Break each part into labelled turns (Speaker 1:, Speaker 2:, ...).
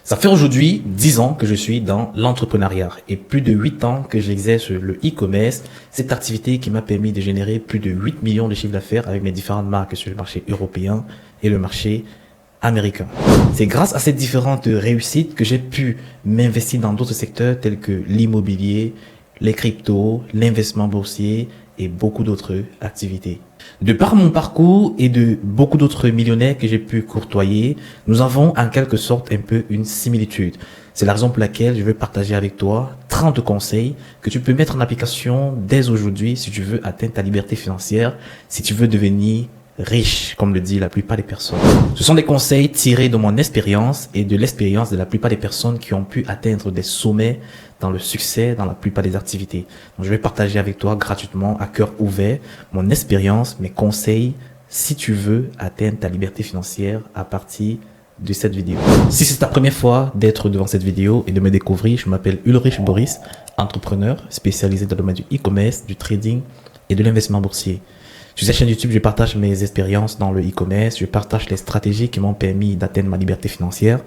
Speaker 1: Ça fait aujourd'hui 10 ans que je suis dans l'entrepreneuriat et plus de 8 ans que j'exerce le e-commerce, cette activité qui m'a permis de générer plus de 8 millions de chiffres d'affaires avec mes différentes marques sur le marché européen et le marché américain. C'est grâce à ces différentes réussites que j'ai pu m'investir dans d'autres secteurs tels que l'immobilier, les cryptos, l'investissement boursier et beaucoup d'autres activités. De par mon parcours et de beaucoup d'autres millionnaires que j'ai pu courtoyer, nous avons en quelque sorte un peu une similitude. C'est la raison pour laquelle je veux partager avec toi 30 conseils que tu peux mettre en application dès aujourd'hui si tu veux atteindre ta liberté financière, si tu veux devenir riche, comme le dit la plupart des personnes. Ce sont des conseils tirés de mon expérience et de l'expérience de la plupart des personnes qui ont pu atteindre des sommets dans le succès, dans la plupart des activités. Donc, je vais partager avec toi gratuitement, à cœur ouvert, mon expérience, mes conseils, si tu veux atteindre ta liberté financière à partir de cette vidéo. Si c'est ta première fois d'être devant cette vidéo et de me découvrir, je m'appelle Ulrich Boris, entrepreneur spécialisé dans le domaine du e-commerce, du trading et de l'investissement boursier. Sur cette chaîne YouTube, je partage mes expériences dans le e-commerce, je partage les stratégies qui m'ont permis d'atteindre ma liberté financière,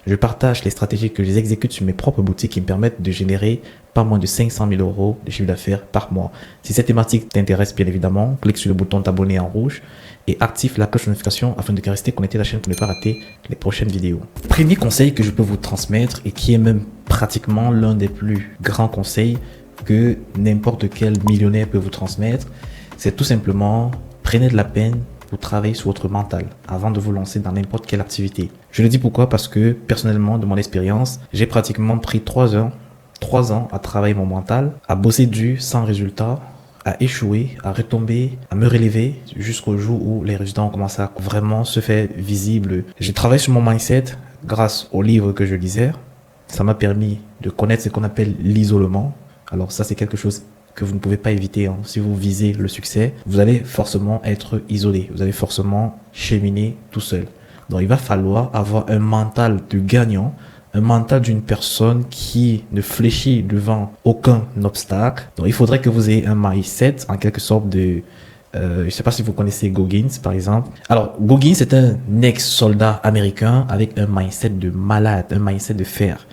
Speaker 1: je partage les stratégies que j'exécute sur mes propres boutiques qui me permettent de générer pas moins de 500 000 euros de chiffre d'affaires par mois. Si cette thématique t'intéresse bien évidemment, clique sur le bouton t'abonner en rouge et active la cloche de notification afin de rester connecté à la chaîne pour ne pas rater les prochaines vidéos. Premier conseil que je peux vous transmettre et qui est même pratiquement l'un des plus grands conseils que n'importe quel millionnaire peut vous transmettre, c'est tout simplement, prenez de la peine pour travailler sur votre mental avant de vous lancer dans n'importe quelle activité. Je le dis pourquoi? Parce que personnellement, de mon expérience, j'ai pratiquement pris 3 ans à travailler mon mental, à bosser dur sans résultat, à échouer, à retomber, à me relever jusqu'au jour où les résultats ont commencé à vraiment se faire visibles. J'ai travaillé sur mon mindset grâce aux livres que je lisais. Ça m'a permis de connaître ce qu'on appelle l'isolement. Alors ça, c'est quelque chose que vous ne pouvez pas éviter. Si vous visez le succès, vous allez forcément être isolé. Vous allez forcément cheminer tout seul. Donc, il va falloir avoir un mental de gagnant, un mental d'une personne qui ne fléchit devant aucun obstacle. Donc, il faudrait que vous ayez un mindset, en quelque sorte de... je ne sais pas si vous connaissez Goggins, par exemple. Alors, Goggins est un ex-soldat américain avec un mindset de malade, un mindset de fer.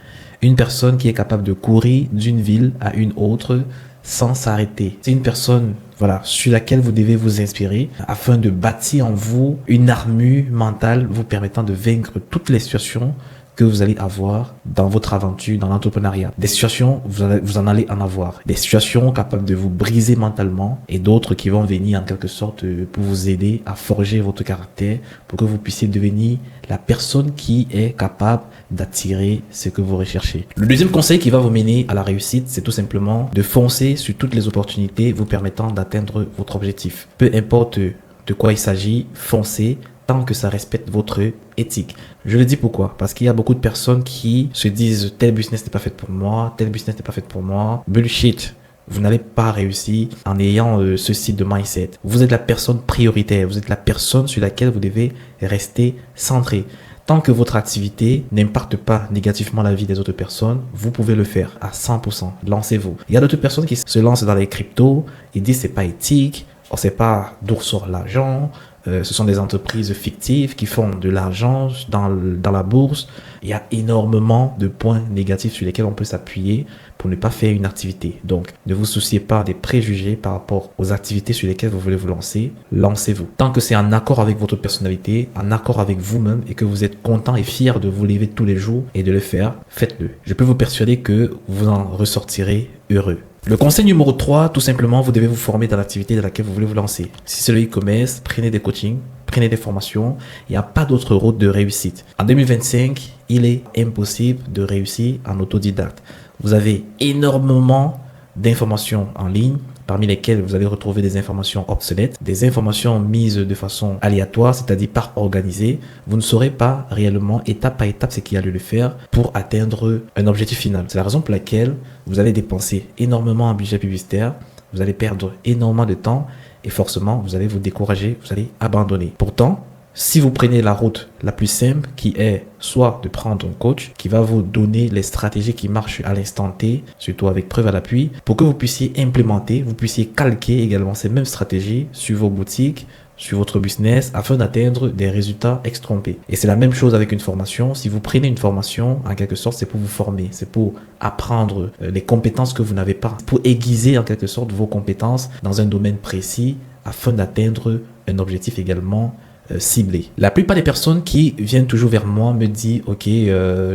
Speaker 1: Une personne qui est capable de courir d'une ville à une autre sans s'arrêter. C'est une personne, voilà, sur laquelle vous devez vous inspirer afin de bâtir en vous une armure mentale vous permettant de vaincre toutes les situations que vous allez avoir dans votre aventure, dans l'entrepreneuriat. Des situations, vous en allez en avoir. Des situations capables de vous briser mentalement et d'autres qui vont venir en quelque sorte pour vous aider à forger votre caractère pour que vous puissiez devenir la personne qui est capable d'attirer ce que vous recherchez. Le deuxième conseil qui va vous mener à la réussite, c'est tout simplement de foncer sur toutes les opportunités vous permettant d'atteindre votre objectif. Peu importe de quoi il s'agit, foncez tant que ça respecte votre éthique. Je le dis pourquoi? Parce qu'il y a beaucoup de personnes qui se disent tel business n'est pas fait pour moi, tel business n'est pas fait pour moi. Bullshit. Vous n'allez pas réussir en ayant ce style de mindset. Vous êtes la personne prioritaire, vous êtes la personne sur laquelle vous devez rester centré. Tant que votre activité n'impacte pas négativement la vie des autres personnes, vous pouvez le faire à 100%. Lancez-vous. Il y a d'autres personnes qui se lancent dans les cryptos, ils disent c'est pas éthique, on sait pas d'où sort l'argent, ce sont des entreprises fictives qui font de l'argent dans la bourse. Il y a énormément de points négatifs sur lesquels on peut s'appuyer pour ne pas faire une activité. Donc, ne vous souciez pas des préjugés par rapport aux activités sur lesquelles vous voulez vous lancer. Lancez-vous. Tant que c'est en accord avec votre personnalité, en accord avec vous-même et que vous êtes content et fier de vous lever tous les jours et de le faire, faites-le. Je peux vous persuader que vous en ressortirez heureux. Le conseil numéro 3, tout simplement, vous devez vous former dans l'activité dans laquelle vous voulez vous lancer. Si c'est le e-commerce, prenez des coachings, prenez des formations. Il n'y a pas d'autre route de réussite. En 2025, il est impossible de réussir en autodidacte. Vous avez énormément d'informations en ligne, parmi lesquelles vous allez retrouver des informations obsolètes, des informations mises de façon aléatoire, c'est-à-dire par organisée. Vous ne saurez pas réellement, étape par étape, ce qu'il y a lieu de faire pour atteindre un objectif final. C'est la raison pour laquelle vous allez dépenser énormément en budget publicitaire, vous allez perdre énormément de temps et forcément, vous allez vous décourager, vous allez abandonner. Pourtant, si vous prenez la route la plus simple qui est soit de prendre un coach qui va vous donner les stratégies qui marchent à l'instant T, surtout avec preuve à l'appui, pour que vous puissiez implémenter, vous puissiez calquer également ces mêmes stratégies sur vos boutiques, sur votre business afin d'atteindre des résultats escomptés. Et c'est la même chose avec une formation. Si vous prenez une formation, en quelque sorte, c'est pour vous former, c'est pour apprendre les compétences que vous n'avez pas, pour aiguiser en quelque sorte vos compétences dans un domaine précis afin d'atteindre un objectif également ciblé. La plupart des personnes qui viennent toujours vers moi me disent ok,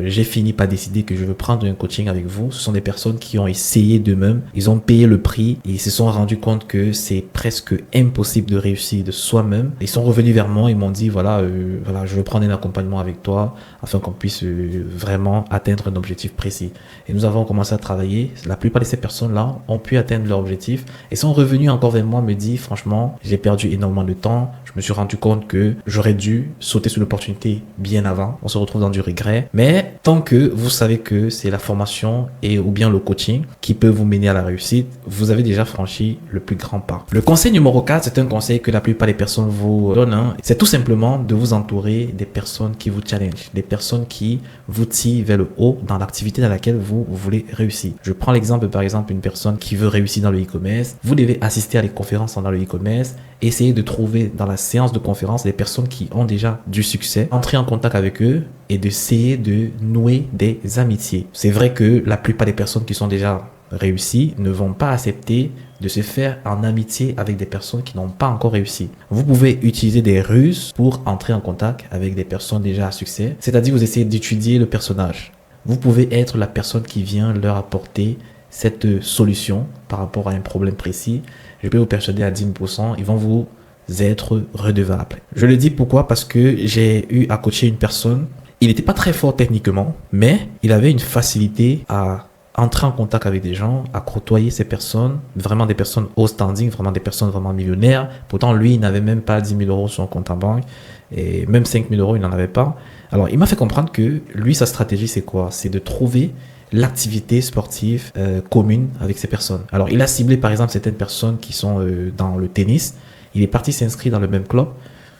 Speaker 1: j'ai fini par décider que je veux prendre un coaching avec vous. Ce sont des personnes qui ont essayé d'eux-mêmes, ils ont payé le prix et ils se sont rendus compte que c'est presque impossible de réussir de soi-même. Ils sont revenus vers moi, ils m'ont dit voilà, je veux prendre un accompagnement avec toi afin qu'on puisse vraiment atteindre un objectif précis. Et nous avons commencé à travailler. La plupart de ces personnes-là ont pu atteindre leur objectif et sont revenus encore vers moi, me disent franchement, j'ai perdu énormément de temps. Je me suis rendu compte que j'aurais dû sauter sur l'opportunité bien avant. On se retrouve dans du regret. Mais tant que vous savez que c'est la formation et ou bien le coaching qui peut vous mener à la réussite, vous avez déjà franchi le plus grand pas. Le conseil numéro 4, c'est un conseil que la plupart des personnes vous donnent. C'est tout simplement de vous entourer des personnes qui vous challengent, des personnes qui vous tirent vers le haut dans l'activité dans laquelle vous voulez réussir. Je prends l'exemple, par exemple, une personne qui veut réussir dans le e-commerce. Vous devez assister à des conférences dans le e-commerce, essayer de trouver dans la séance de conférence des personnes qui ont déjà du succès, entrer en contact avec eux et d'essayer de nouer des amitiés. C'est vrai que la plupart des personnes qui sont déjà réussies ne vont pas accepter de se faire en amitié avec des personnes qui n'ont pas encore réussi. Vous pouvez utiliser des ruses pour entrer en contact avec des personnes déjà à succès, c'est-à-dire vous essayez d'étudier le personnage. Vous pouvez être la personne qui vient leur apporter cette solution par rapport à un problème précis. Je peux vous persuader à 10%, ils vont vous être redevables. Je le dis pourquoi? Parce que j'ai eu à coacher une personne. Il n'était pas très fort techniquement, mais il avait une facilité à entrer en contact avec des gens, à côtoyer ces personnes, vraiment des personnes haut standing, vraiment des personnes vraiment millionnaires. Pourtant, lui, il n'avait même pas 10 000 euros sur son compte en banque et même 5 000 euros, il n'en avait pas. Alors, il m'a fait comprendre que lui, sa stratégie, c'est quoi? C'est de trouver l'activité sportive commune avec ces personnes. Alors, il a ciblé, par exemple, certaines personnes qui sont dans le tennis. Il est parti s'inscrire dans le même club.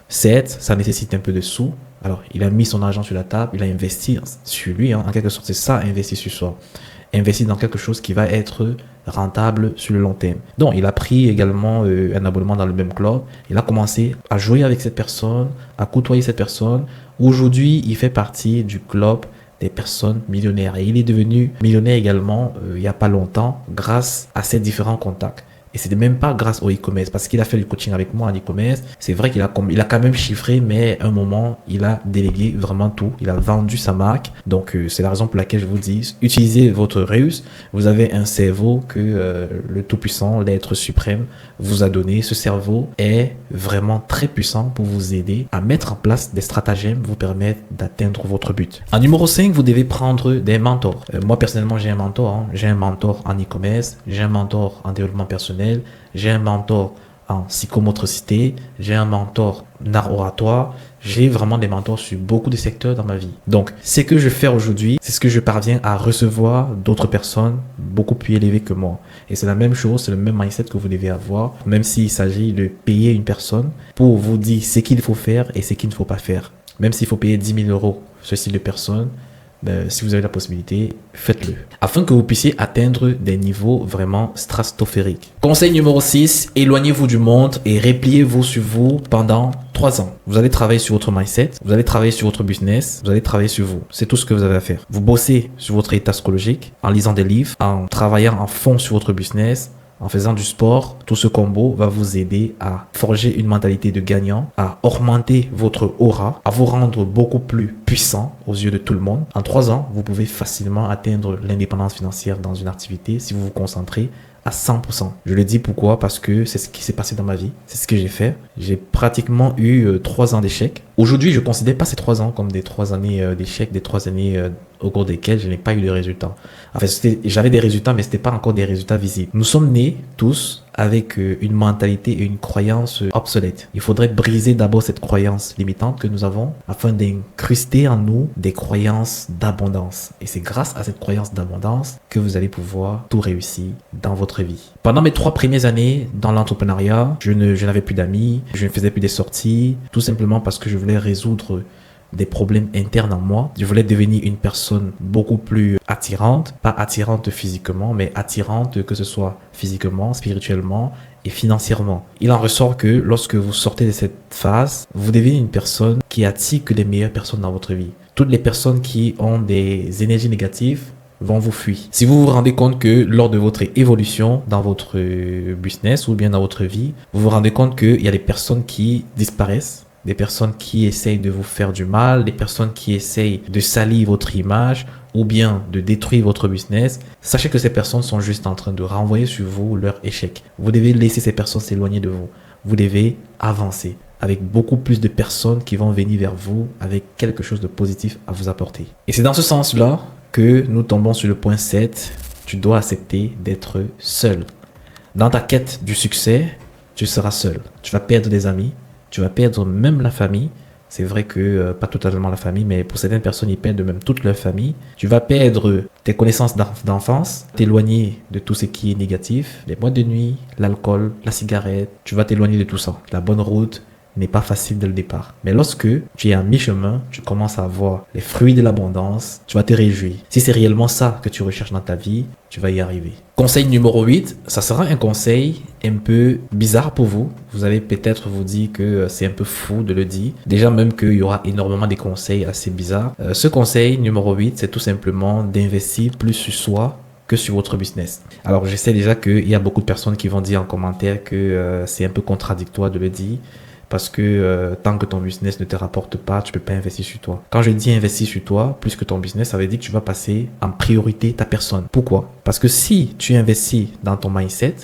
Speaker 1: Certes, ça nécessite un peu de sous. Alors, il a mis son argent sur la table, il a investi sur lui. En quelque sorte, c'est ça, investir sur soi. Investir dans quelque chose qui va être rentable sur le long terme. Donc, il a pris également un abonnement dans le même club. Il a commencé à jouer avec cette personne, à côtoyer cette personne. Aujourd'hui, il fait partie du club des personnes millionnaires. Et il est devenu millionnaire également il n'y a pas longtemps grâce à ces différents contacts. Et c'était même pas grâce au e-commerce, parce qu'il a fait du coaching avec moi en e-commerce. C'est vrai qu'il a quand même chiffré, mais à un moment, il a délégué vraiment tout. Il a vendu sa marque. Donc, c'est la raison pour laquelle je vous dis, utilisez votre ruse. Vous avez un cerveau que le Tout-Puissant, l'être suprême, vous a donné. Ce cerveau est vraiment très puissant pour vous aider à mettre en place des stratagèmes vous permettre d'atteindre votre but. En numéro 5, vous devez prendre des mentors. Moi, personnellement, j'ai un mentor. J'ai un mentor en e-commerce. J'ai un mentor en développement personnel. J'ai un mentor en psychomotricité, j'ai un mentor en art oratoire, j'ai vraiment des mentors sur beaucoup de secteurs dans ma vie. Donc, ce que je fais aujourd'hui, c'est ce que je parviens à recevoir d'autres personnes beaucoup plus élevées que moi. Et c'est la même chose, c'est le même mindset que vous devez avoir, même s'il s'agit de payer une personne pour vous dire ce qu'il faut faire et ce qu'il ne faut pas faire. Même s'il faut payer 10 000 euros ce style de personne, si vous avez la possibilité, faites-le. Afin que vous puissiez atteindre des niveaux vraiment stratosphériques. Conseil numéro 6, éloignez-vous du monde et repliez-vous sur vous pendant 3 ans. Vous allez travailler sur votre mindset, vous allez travailler sur votre business, vous allez travailler sur vous. C'est tout ce que vous avez à faire. Vous bossez sur votre état psychologique en lisant des livres, en travaillant en fond sur votre business, en faisant du sport. Tout ce combo va vous aider à forger une mentalité de gagnant, à augmenter votre aura, à vous rendre beaucoup plus puissant aux yeux de tout le monde. En 3 ans, vous pouvez facilement atteindre l'indépendance financière dans une activité si vous vous concentrez à 100%. Je le dis pourquoi? Parce que c'est ce qui s'est passé dans ma vie. C'est ce que j'ai fait. J'ai pratiquement eu 3 ans d'échecs. Aujourd'hui, je ne considère pas ces 3 ans comme des 3 années d'échecs, des 3 années au cours desquelles je n'ai pas eu de résultats. En fait, j'avais des résultats, mais ce n'était pas encore des résultats visibles. Nous sommes nés tous avec une mentalité et une croyance obsolète. Il faudrait briser d'abord cette croyance limitante que nous avons afin d'incruster en nous des croyances d'abondance. Et c'est grâce à cette croyance d'abondance que vous allez pouvoir tout réussir dans votre vie. Pendant mes 3 premières années dans l'entrepreneuriat, je n'avais plus d'amis, je ne faisais plus des sorties, tout simplement parce que je voulais résoudre des problèmes internes en moi. Je voulais devenir une personne beaucoup plus attirante, pas attirante physiquement, mais attirante que ce soit physiquement, spirituellement et financièrement. Il en ressort que lorsque vous sortez de cette phase, vous devenez une personne qui attire que les meilleures personnes dans votre vie. Toutes les personnes qui ont des énergies négatives vont vous fuir. Si vous vous rendez compte que lors de votre évolution dans votre business ou bien dans votre vie, vous vous rendez compte qu'il y a des personnes qui disparaissent, des personnes qui essayent de vous faire du mal, des personnes qui essayent de salir votre image ou bien de détruire votre business, sachez que ces personnes sont juste en train de renvoyer sur vous leur échec. Vous devez laisser ces personnes s'éloigner de vous. Vous devez avancer avec beaucoup plus de personnes qui vont venir vers vous avec quelque chose de positif à vous apporter. Et c'est dans ce sens-là que nous tombons sur le point 7. Tu dois accepter d'être seul. Dans ta quête du succès, tu seras seul. Tu vas perdre des amis, tu vas perdre même la famille. C'est vrai que pas totalement la famille, mais pour certaines personnes, ils perdent même toute leur famille. Tu vas perdre tes connaissances d'enfance, t'éloigner de tout ce qui est négatif, les boîtes de nuit, l'alcool, la cigarette. Tu vas t'éloigner de tout ça. La bonne route n'est pas facile dès le départ. Mais lorsque tu es à mi-chemin, tu commences à voir les fruits de l'abondance, tu vas te réjouir. Si c'est réellement ça que tu recherches dans ta vie, tu vas y arriver. Conseil numéro 8, ça sera un conseil un peu bizarre pour vous. Vous allez peut-être vous dire que c'est un peu fou de le dire. Déjà même qu'il y aura énormément de conseils assez bizarres. Ce conseil numéro 8, c'est tout simplement d'investir plus sur soi que sur votre business. Alors je sais déjà qu'il y a beaucoup de personnes qui vont dire en commentaire que c'est un peu contradictoire de le dire. Parce que tant que ton business ne te rapporte pas, tu peux pas investir sur toi. Quand je dis investir sur toi, plus que ton business, ça veut dire que tu vas passer en priorité ta personne. Pourquoi? Parce que si tu investis dans ton mindset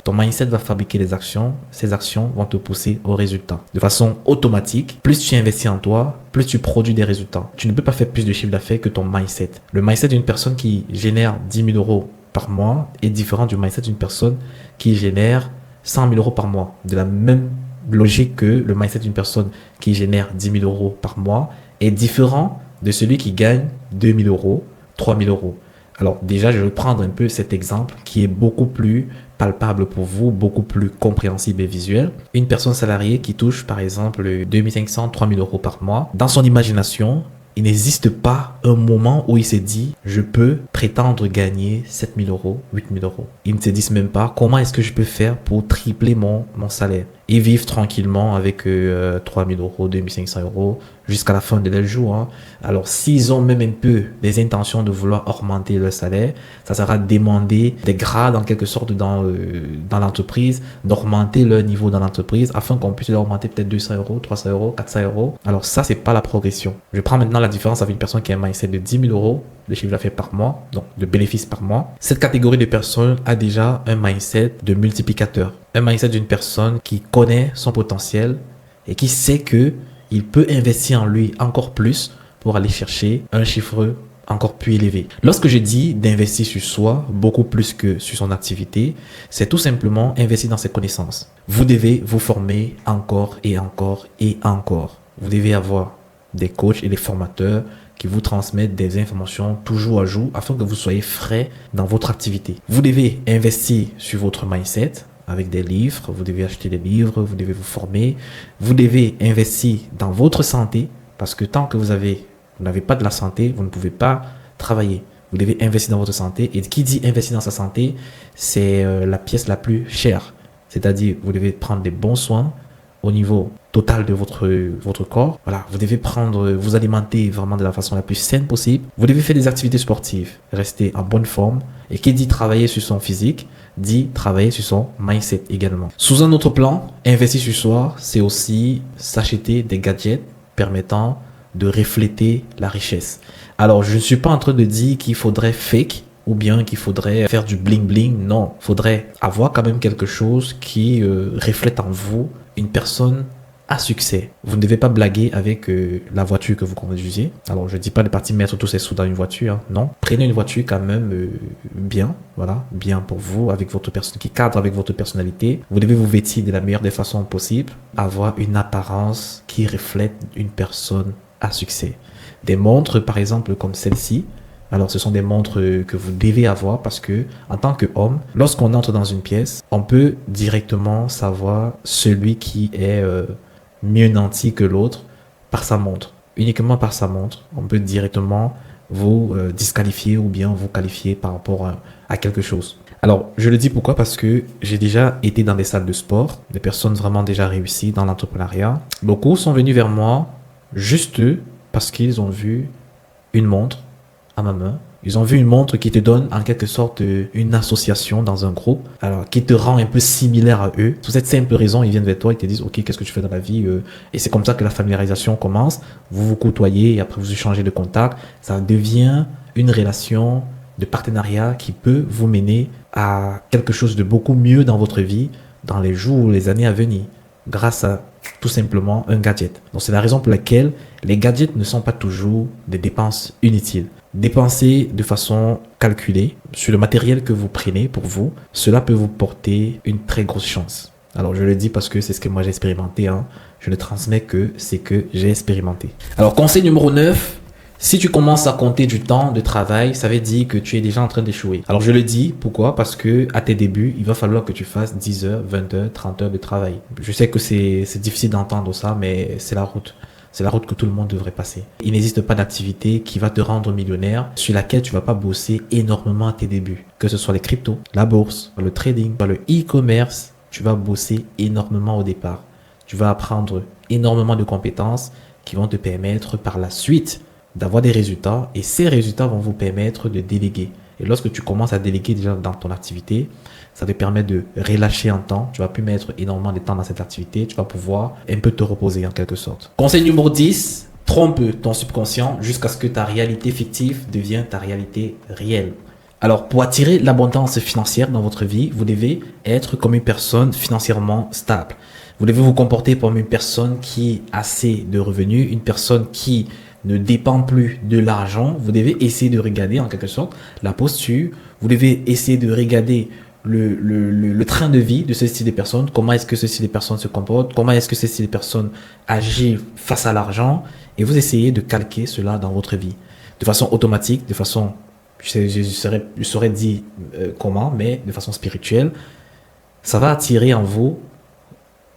Speaker 1: va fabriquer des actions. Ces actions vont te pousser au résultat. De façon automatique, plus tu investis en toi, plus tu produis des résultats. Tu ne peux pas faire plus de chiffre d'affaires que ton mindset. Le mindset d'une personne qui génère 10 000 euros par mois est différent du mindset d'une personne qui génère 100 000 euros par mois. De la même logique que le mindset d'une personne qui génère 10 000 euros par mois est différent de celui qui gagne 2 000 euros, 3 000 euros. Alors déjà, je vais prendre un peu cet exemple qui est beaucoup plus palpable pour vous, beaucoup plus compréhensible et visuel. Une personne salariée qui touche par exemple 2 500, 3 000 euros par mois, dans son imagination, il n'existe pas un moment où il se dit « je peux prétendre gagner 7 000 euros, 8 000 euros ». Il ne se dit même pas « comment est-ce que je peux faire pour tripler mon salaire ?» Et vivre tranquillement avec 3 000 euros, 2 500 euros jusqu'à la fin de leur jour. Hein. Alors, s'ils ont même un peu des intentions de vouloir augmenter leur salaire, ça sera demander des grades en quelque sorte dans l'entreprise, d'augmenter leur niveau dans l'entreprise afin qu'on puisse leur augmenter peut-être 200 euros, 300 euros, 400 euros. Alors ça, c'est pas la progression. Je prends maintenant la différence avec une personne qui a un mindset de 10 000 euros de chiffre d'affaires par mois, donc de bénéfices par mois. Cette catégorie de personnes a déjà un mindset de multiplicateur. Un mindset d'une personne qui connaît son potentiel et qui sait que il peut investir en lui encore plus pour aller chercher un chiffre encore plus élevé. Lorsque je dis d'investir sur soi beaucoup plus que sur son activité, c'est tout simplement investir dans ses connaissances. Vous devez vous former encore et encore et encore. Vous devez avoir des coachs et des formateurs qui vous transmettent des informations toujours à jour afin que vous soyez frais dans votre activité. Vous devez investir sur votre mindset avec des livres, vous devez acheter des livres, vous devez vous former, vous devez investir dans votre santé parce que tant que vous n'avez pas de la santé, vous ne pouvez pas travailler. Vous devez investir dans votre santé et qui dit investir dans sa santé, c'est la pièce la plus chère. C'est-à-dire, vous devez prendre des bons soins au niveau total de votre corps. Voilà, vous devez vous alimenter vraiment de la façon la plus saine possible. Vous devez faire des activités sportives, rester en bonne forme. Et qui dit travailler sur son physique, dit travailler sur son mindset également. Sous un autre plan, investir sur soi, c'est aussi s'acheter des gadgets permettant de refléter la richesse. Alors, je ne suis pas en train de dire qu'il faudrait fake ou bien qu'il faudrait faire du bling bling. Non, il faudrait avoir quand même quelque chose qui reflète en vous une personne à succès. Vous ne devez pas blaguer avec la voiture que vous conduisez. Alors, je ne dis pas de partir mettre tous ses sous dans une voiture. Hein. Non, prenez une voiture quand même bien, voilà, bien pour vous, avec votre personne qui cadre avec votre personnalité. Vous devez vous vêtir de la meilleure des façons possibles, avoir une apparence qui reflète une personne à succès. Des montres, par exemple, comme celle-ci. Alors, ce sont des montres que vous devez avoir parce que, en tant qu'homme, lorsqu'on entre dans une pièce, on peut directement savoir celui qui est mieux nanti que l'autre par sa montre. Uniquement par sa montre, on peut directement vous disqualifier ou bien vous qualifier par rapport à quelque chose. Alors, je le dis pourquoi? Parce que j'ai déjà été dans des salles de sport, des personnes vraiment déjà réussies dans l'entrepreneuriat. Beaucoup sont venus vers moi juste parce qu'ils ont vu une montre à ma main. Ils ont vu une montre qui te donne en quelque sorte une association dans un groupe, alors qui te rend un peu similaire à eux. Pour cette simple raison, ils viennent vers toi, ils te disent, OK, qu'est-ce que tu fais dans la vie? Et c'est comme ça que la familiarisation commence. Vous vous côtoyez et après vous échangez de contacts. Ça devient une relation de partenariat qui peut vous mener à quelque chose de beaucoup mieux dans votre vie dans les jours ou les années à venir grâce à tout simplement un gadget. Donc c'est la raison pour laquelle les gadgets ne sont pas toujours des dépenses inutiles. Dépenser de façon calculée sur le matériel que vous prenez pour vous, cela peut vous porter une très grosse chance. Alors je le dis parce que c'est ce que moi j'ai expérimenté, hein. Je ne transmets que c'est que j'ai expérimenté. Alors conseil numéro 9, si tu commences à compter du temps de travail, ça veut dire que tu es déjà en train d'échouer. Alors je le dis, pourquoi? Parce que à tes débuts, il va falloir que tu fasses 10 heures, 20 heures, 30 heures de travail. Je sais que c'est difficile d'entendre ça, mais c'est la route. C'est la route que tout le monde devrait passer. Il n'existe pas d'activité qui va te rendre millionnaire sur laquelle tu vas pas bosser énormément à tes débuts. Que ce soit les cryptos, la bourse, le trading, le e-commerce, tu vas bosser énormément au départ. Tu vas apprendre énormément de compétences qui vont te permettre par la suite d'avoir des résultats et ces résultats vont vous permettre de déléguer. Et lorsque tu commences à déléguer déjà dans ton activité, ça te permet de relâcher un temps. Tu vas plus mettre énormément de temps dans cette activité. Tu vas pouvoir un peu te reposer en quelque sorte. Conseil numéro 10, trompe ton subconscient jusqu'à ce que ta réalité fictive devienne ta réalité réelle. Alors, pour attirer l'abondance financière dans votre vie, vous devez être comme une personne financièrement stable. Vous devez vous comporter comme une personne qui a assez de revenus, une personne qui ne dépend plus de l'argent. Vous devez essayer de regarder en quelque sorte la posture. Vous devez essayer de regarder le train de vie de ce style de personnes. Comment est-ce que ce style de personnes se comporte? Comment est-ce que ce style de personnes agit face à l'argent? Et vous essayez de calquer cela dans votre vie. De façon automatique, de façon, je saurais dire comment, mais de façon spirituelle. Ça va attirer en vous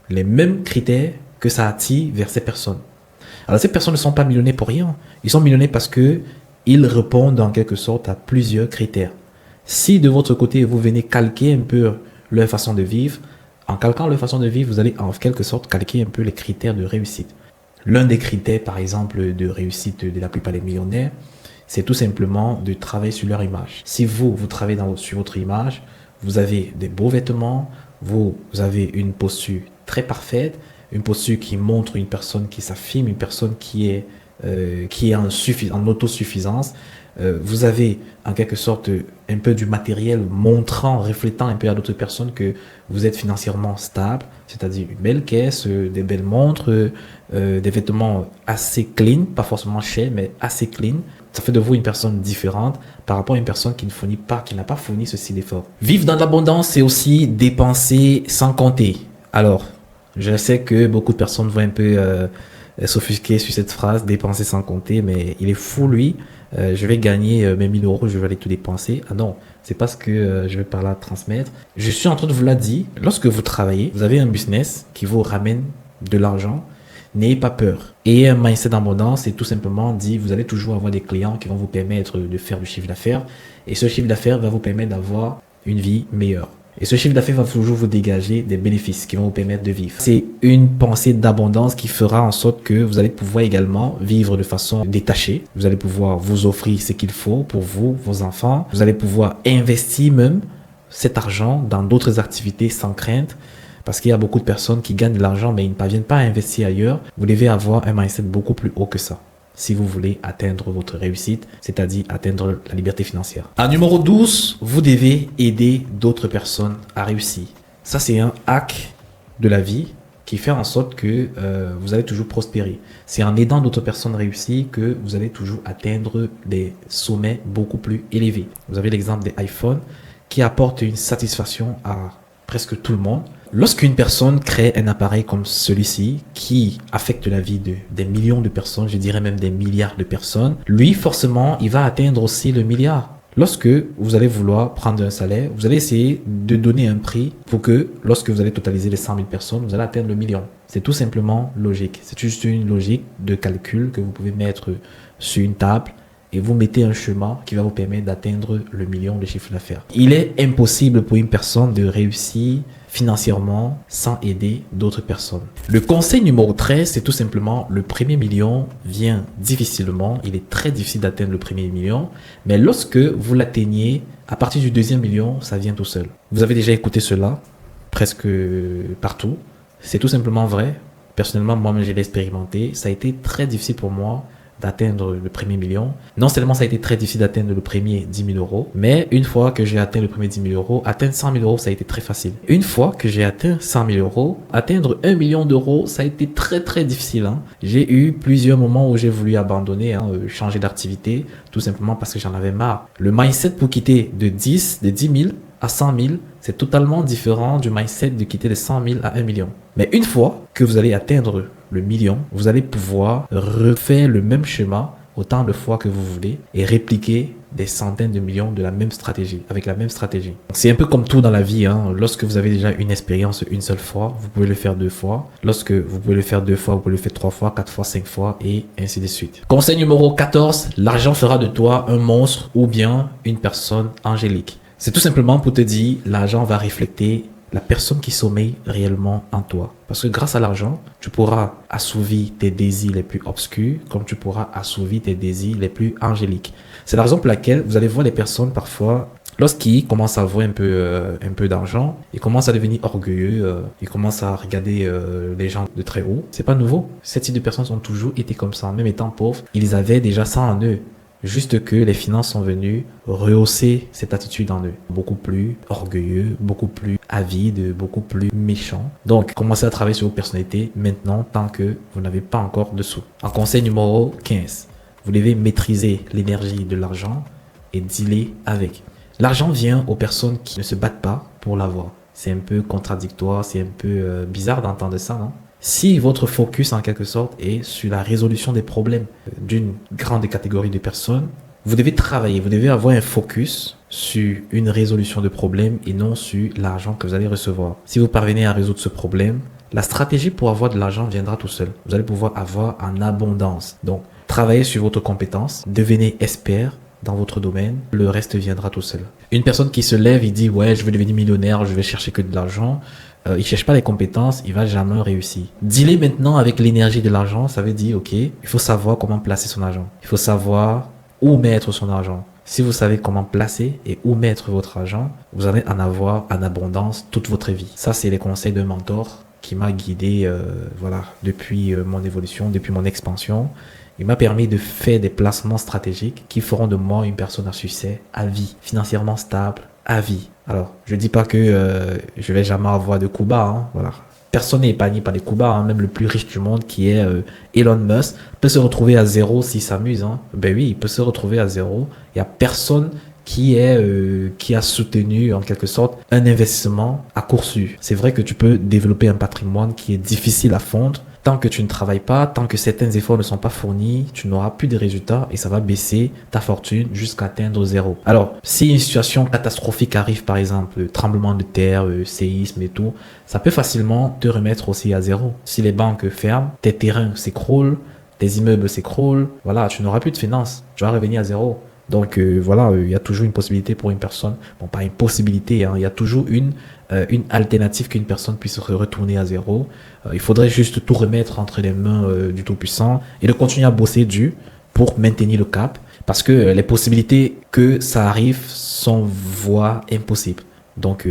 Speaker 1: les mêmes critères que ça attire vers ces personnes. Alors, ces personnes ne sont pas millionnaires pour rien. Ils sont millionnaires parce que ils répondent en quelque sorte à plusieurs critères. Si de votre côté, vous venez calquer un peu leur façon de vivre, en calquant leur façon de vivre, vous allez en quelque sorte calquer un peu les critères de réussite. L'un des critères, par exemple, de réussite de la plupart des millionnaires, c'est tout simplement de travailler sur leur image. Si vous travaillez sur votre image, vous avez des beaux vêtements, vous avez une posture très parfaite, une posture qui montre une personne qui s'affirme, une personne qui est en autosuffisance. Vous avez en quelque sorte un peu du matériel montrant, reflétant un peu à d'autres personnes que vous êtes financièrement stable, c'est-à-dire une belle caisse, des belles montres, des vêtements assez clean, pas forcément chers, mais assez clean. Ça fait de vous une personne différente par rapport à une personne qui n'a pas fourni ce style d'effort. Vivre dans l'abondance, c'est aussi dépenser sans compter. Alors, je sais que beaucoup de personnes vont un peu s'offusquer sur cette phrase, dépenser sans compter, mais il est fou lui. Je vais gagner mes 1000 euros, je vais aller tout dépenser. Ah non, c'est pas ce que je vais par là transmettre. Je suis en train de vous la dire. Lorsque vous travaillez, vous avez un business qui vous ramène de l'argent. N'ayez pas peur. Et un mindset d'abondance, c'est tout simplement dit, vous allez toujours avoir des clients qui vont vous permettre de faire du chiffre d'affaires. Et ce chiffre d'affaires va vous permettre d'avoir une vie meilleure. Et ce chiffre d'affaires va toujours vous dégager des bénéfices qui vont vous permettre de vivre. C'est une pensée d'abondance qui fera en sorte que vous allez pouvoir également vivre de façon détachée. Vous allez pouvoir vous offrir ce qu'il faut pour vous, vos enfants. Vous allez pouvoir investir même cet argent dans d'autres activités sans crainte. Parce qu'il y a beaucoup de personnes qui gagnent de l'argent mais ils ne parviennent pas à investir ailleurs. Vous devez avoir un mindset beaucoup plus haut que ça si vous voulez atteindre votre réussite, c'est-à-dire atteindre la liberté financière. À numéro 12, vous devez aider d'autres personnes à réussir. Ça, c'est un hack de la vie qui fait en sorte que vous allez toujours prospérer. C'est en aidant d'autres personnes à réussir que vous allez toujours atteindre des sommets beaucoup plus élevés. Vous avez l'exemple des iPhones qui apportent une satisfaction à presque tout le monde. Lorsqu'une personne crée un appareil comme celui-ci qui affecte la vie de des millions de personnes, je dirais même des milliards de personnes, lui forcément il va atteindre aussi le milliard. Lorsque vous allez vouloir prendre un salaire, vous allez essayer de donner un prix pour que lorsque vous allez totaliser les 100 000 personnes, vous allez atteindre le million. C'est tout simplement logique. C'est juste une logique de calcul que vous pouvez mettre sur une table et vous mettez un schéma qui va vous permettre d'atteindre le million de chiffre d'affaires. Il est impossible pour une personne de réussir financièrement sans aider d'autres personnes. Le conseil numéro 13, c'est tout simplement le premier million vient difficilement. Il est très difficile d'atteindre le premier million, mais lorsque vous l'atteignez, à partir du deuxième million, ça vient tout seul. Vous avez déjà écouté cela presque partout. C'est tout simplement vrai. Personnellement, moi-même, j'ai expérimenté. Ça a été très difficile pour moi d'atteindre le premier million. Non seulement ça a été très difficile d'atteindre le premier 10 000 euros, mais une fois que j'ai atteint le premier 10 000 euros, atteindre 100 000 euros, ça a été très facile. Une fois que j'ai atteint 100 000 euros, atteindre 1 million d'euros, ça a été très difficile. J'ai eu plusieurs moments où j'ai voulu abandonner, changer d'activité, tout simplement parce que j'en avais marre. Le mindset pour quitter de 10 000 à 100 000, c'est totalement différent du mindset de quitter de 100 000 à 1 million. Mais une fois que vous allez atteindre le million, vous allez pouvoir refaire le même schéma autant de fois que vous voulez et répliquer des centaines de millions de la même stratégie, avec la même stratégie. C'est un peu comme tout dans la vie. Lorsque vous avez déjà une expérience une seule fois, vous pouvez le faire 2 fois. Lorsque vous pouvez le faire 2 fois, vous pouvez le faire 3 fois, 4 fois, 5 fois et ainsi de suite. Conseil numéro 14, l'argent fera de toi un monstre ou bien une personne angélique. C'est tout simplement pour te dire, l'argent va refléter la personne qui sommeille réellement en toi. Parce que grâce à l'argent, tu pourras assouvir tes désirs les plus obscurs, comme tu pourras assouvir tes désirs les plus angéliques. C'est la raison pour laquelle vous allez voir les personnes parfois, lorsqu'ils commencent à avoir un peu d'argent, ils commencent à devenir orgueilleux, ils commencent à regarder les gens de très haut. C'est pas nouveau. Ces types de personnes ont toujours été comme ça. Même étant pauvres, ils avaient déjà ça en eux. Juste que les finances sont venues rehausser cette attitude en eux. Beaucoup plus orgueilleux, beaucoup plus avide, beaucoup plus méchant. Donc, commencez à travailler sur vos personnalités maintenant tant que vous n'avez pas encore de sous. En conseil numéro 15, vous devez maîtriser l'énergie de l'argent et dealer avec. L'argent vient aux personnes qui ne se battent pas pour l'avoir. C'est un peu contradictoire, c'est un peu bizarre d'entendre ça, non? Si votre focus en quelque sorte est sur la résolution des problèmes d'une grande catégorie de personnes, vous devez travailler, vous devez avoir un focus sur une résolution de problème et non sur l'argent que vous allez recevoir. Si vous parvenez à résoudre ce problème, la stratégie pour avoir de l'argent viendra tout seul. Vous allez pouvoir avoir en abondance. Donc, travaillez sur votre compétence, devenez expert dans votre domaine, le reste viendra tout seul. Une personne qui se lève et dit « Ouais, je veux devenir millionnaire, je vais chercher que de l'argent », il cherche pas les compétences, il va jamais réussir. Dealer maintenant avec l'énergie de l'argent, ça veut dire, ok, il faut savoir comment placer son argent. Il faut savoir où mettre son argent. Si vous savez comment placer et où mettre votre argent, vous allez en avoir en abondance toute votre vie. Ça, c'est les conseils d'un mentor qui m'a guidé, depuis mon évolution, depuis mon expansion. Il m'a permis de faire des placements stratégiques qui feront de moi une personne à succès à vie, financièrement stable, à vie. Alors, je dis pas que je vais jamais avoir de coups bas, voilà. Personne n'est épargné par les coups bas, même le plus riche du monde qui est Elon Musk peut se retrouver à zéro s'il s'amuse. Ben oui, il peut se retrouver à zéro. Il y a personne qui a soutenu en quelque sorte un investissement à court sûr. C'est vrai que tu peux développer un patrimoine qui est difficile à fondre. Tant que tu ne travailles pas, tant que certains efforts ne sont pas fournis, tu n'auras plus de résultats et ça va baisser ta fortune jusqu'à atteindre zéro. Alors, si une situation catastrophique arrive, par exemple, tremblement de terre, séisme et tout, ça peut facilement te remettre aussi à zéro. Si les banques ferment, tes terrains s'écroulent, tes immeubles s'écroulent, voilà, tu n'auras plus de finances, tu vas revenir à zéro. Donc il y a toujours une possibilité pour une personne, bon pas une possibilité, il y a toujours une alternative qu'une personne puisse retourner à zéro. Il faudrait juste tout remettre entre les mains du Tout-Puissant et de continuer à bosser dur pour maintenir le cap, parce que les possibilités que ça arrive sont voire impossibles. Donc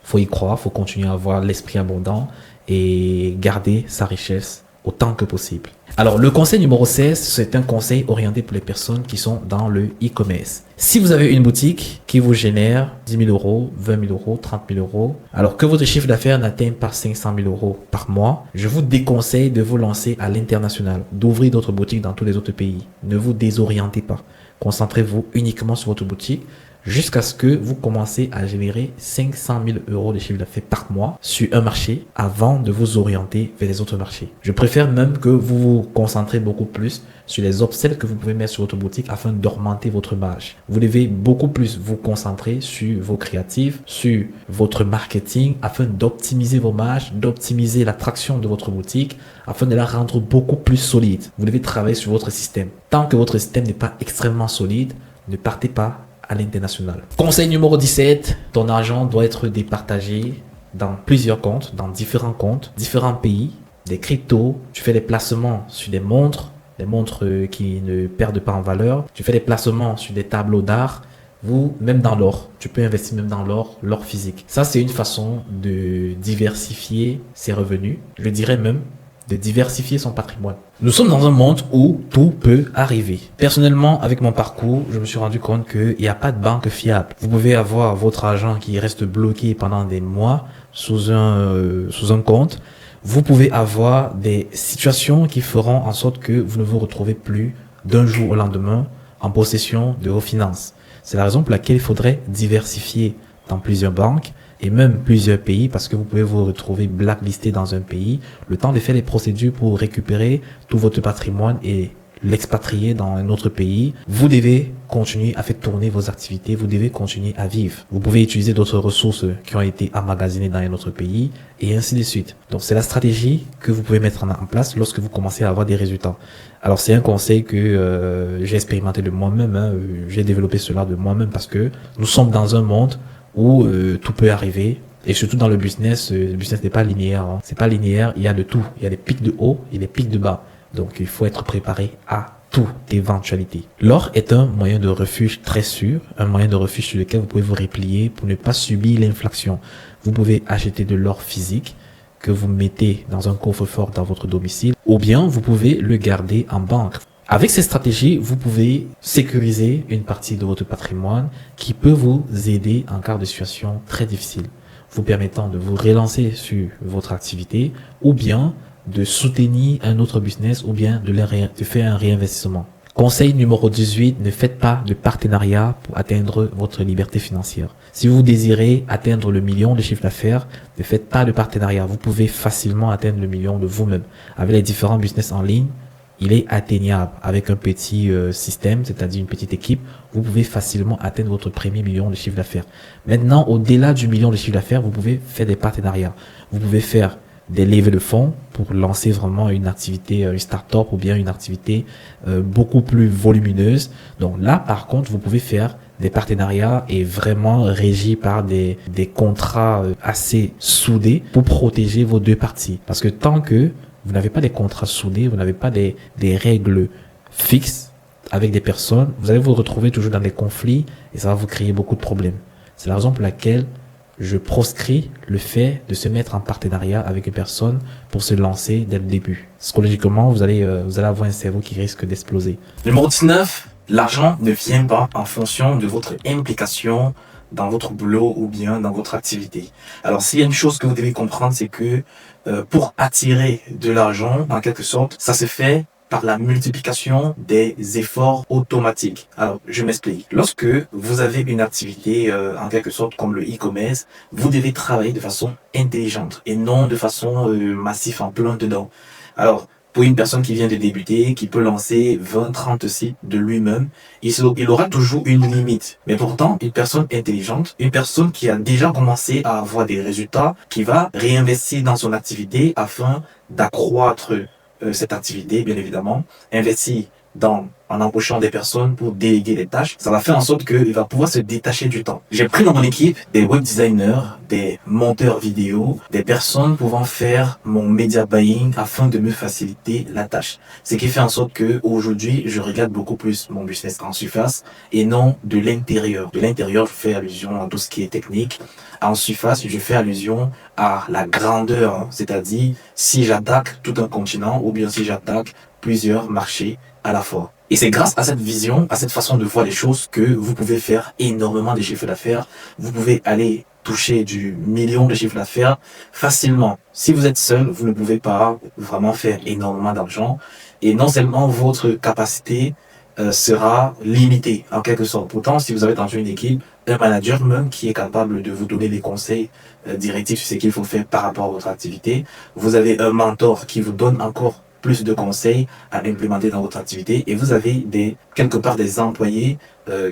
Speaker 1: faut y croire, faut continuer à avoir l'esprit abondant et garder sa richesse autant que possible. Alors, le conseil numéro 16, c'est un conseil orienté pour les personnes qui sont dans le e-commerce. Si vous avez une boutique qui vous génère 10 000 euros, 20 000 euros, 30 000 euros, alors que votre chiffre d'affaires n'atteint pas 500 000 euros par mois, je vous déconseille de vous lancer à l'international, d'ouvrir d'autres boutiques dans tous les autres pays. Ne vous désorientez pas. Concentrez-vous uniquement sur votre boutique. jusqu'à ce que vous commencez à générer 500 000 euros de chiffre d'affaires par mois sur un marché avant de vous orienter vers les autres marchés. Je préfère même que vous vous concentrez beaucoup plus sur les upsells que vous pouvez mettre sur votre boutique afin d'augmenter votre marge. Vous devez beaucoup plus vous concentrer sur vos créatifs, sur votre marketing afin d'optimiser vos marges, d'optimiser l'attraction de votre boutique afin de la rendre beaucoup plus solide. Vous devez travailler sur votre système. Tant que votre système n'est pas extrêmement solide, ne partez pas à l'international. Conseil numéro 17, ton argent doit être départagé dans plusieurs comptes, dans différents comptes, différents pays, des cryptos. Tu fais des placements sur des montres qui ne perdent pas en valeur. Tu fais des placements sur des tableaux d'art, même dans l'or. Tu peux investir même dans l'or physique. Ça, c'est une façon de diversifier ses revenus. Je dirais même de diversifier son patrimoine. Nous sommes dans un monde où tout peut arriver. Personnellement, avec mon parcours, je me suis rendu compte qu'il n'y a pas de banque fiable. Vous pouvez avoir votre argent qui reste bloqué pendant des mois sous un compte. Vous pouvez avoir des situations qui feront en sorte que vous ne vous retrouvez plus d'un jour au lendemain en possession de vos finances. C'est la raison pour laquelle il faudrait diversifier dans plusieurs banques et même plusieurs pays, parce que vous pouvez vous retrouver blacklisté dans un pays, le temps de faire les procédures pour récupérer tout votre patrimoine et l'expatrier dans un autre pays. Vous devez continuer à faire tourner vos activités, vous devez continuer à vivre. Vous pouvez utiliser d'autres ressources qui ont été emmagasinées dans un autre pays et ainsi de suite. Donc c'est la stratégie que vous pouvez mettre en place lorsque vous commencez à avoir des résultats. Alors c'est un conseil que j'ai expérimenté de moi-même, j'ai développé cela de moi-même parce que nous sommes dans un monde où tout peut arriver. Et surtout dans le business n'est pas linéaire. C'est pas linéaire, il y a de tout. Il y a des pics de haut et des pics de bas. Donc il faut être préparé à toute éventualité. L'or est un moyen de refuge très sûr, un moyen de refuge sur lequel vous pouvez vous replier pour ne pas subir l'inflation. Vous pouvez acheter de l'or physique que vous mettez dans un coffre-fort dans votre domicile, ou bien vous pouvez le garder en banque. Avec ces stratégies, vous pouvez sécuriser une partie de votre patrimoine qui peut vous aider en cas de situation très difficile, vous permettant de vous relancer sur votre activité ou bien de soutenir un autre business ou bien de faire un réinvestissement. Conseil numéro 18, ne faites pas de partenariat pour atteindre votre liberté financière. Si vous désirez atteindre le million de chiffre d'affaires, ne faites pas de partenariat. Vous pouvez facilement atteindre le million de vous-même. Avec les différents business en ligne, il est atteignable avec un petit système, c'est-à-dire une petite équipe. Vous pouvez facilement atteindre votre premier million de chiffre d'affaires. Maintenant, au-delà du million de chiffre d'affaires, vous pouvez faire des partenariats. Vous pouvez faire des levées de fonds pour lancer vraiment une activité, une start-up ou bien une activité beaucoup plus volumineuse. Donc là, par contre, vous pouvez faire des partenariats et vraiment régis par des contrats assez soudés pour protéger vos deux parties. Parce que tant que vous n'avez pas des contrats soudés, vous n'avez pas des règles fixes avec des personnes, vous allez vous retrouver toujours dans des conflits et ça va vous créer beaucoup de problèmes. C'est la raison pour laquelle je proscris le fait de se mettre en partenariat avec une personne pour se lancer dès le début. Psychologiquement, vous allez avoir un cerveau qui risque d'exploser. Numéro 19, l'argent ne vient pas en fonction de votre implication dans votre boulot ou bien dans votre activité. Alors, s'il y a une chose que vous devez comprendre, c'est que pour attirer de l'argent, en quelque sorte, ça se fait par la multiplication des efforts automatiques. Alors, je m'explique. Lorsque vous avez une activité, en quelque sorte, comme le e-commerce, vous devez travailler de façon intelligente et non de façon massive en plein dedans. Alors, pour une personne qui vient de débuter, qui peut lancer 20, 30 sites de lui-même, il aura toujours une limite. Mais pourtant, une personne intelligente, une personne qui a déjà commencé à avoir des résultats, qui va réinvestir dans son activité afin d'accroître cette activité, bien évidemment, investir en embauchant des personnes pour déléguer des tâches, ça va faire en sorte qu'il va pouvoir se détacher du temps. J'ai pris dans mon équipe des web designers, des monteurs vidéo, des personnes pouvant faire mon media buying afin de me faciliter la tâche. Ce qui fait en sorte que aujourd'hui, je regarde beaucoup plus mon business en surface et non de l'intérieur. De l'intérieur, je fais allusion à tout ce qui est technique. En surface, je fais allusion à la grandeur, c'est-à-dire si j'attaque tout un continent ou bien si j'attaque plusieurs marchés à la fois. Et c'est grâce à cette vision, à cette façon de voir les choses que vous pouvez faire énormément de chiffres d'affaires. Vous pouvez aller toucher du million de chiffres d'affaires facilement. Si vous êtes seul, vous ne pouvez pas vraiment faire énormément d'argent. Et non seulement votre capacité sera limité en quelque sorte. Pourtant, si vous avez dans une équipe un manager même qui est capable de vous donner des conseils directifs sur ce qu'il faut faire par rapport à votre activité, vous avez un mentor qui vous donne encore plus de conseils à implémenter dans votre activité, et vous avez quelque part des employés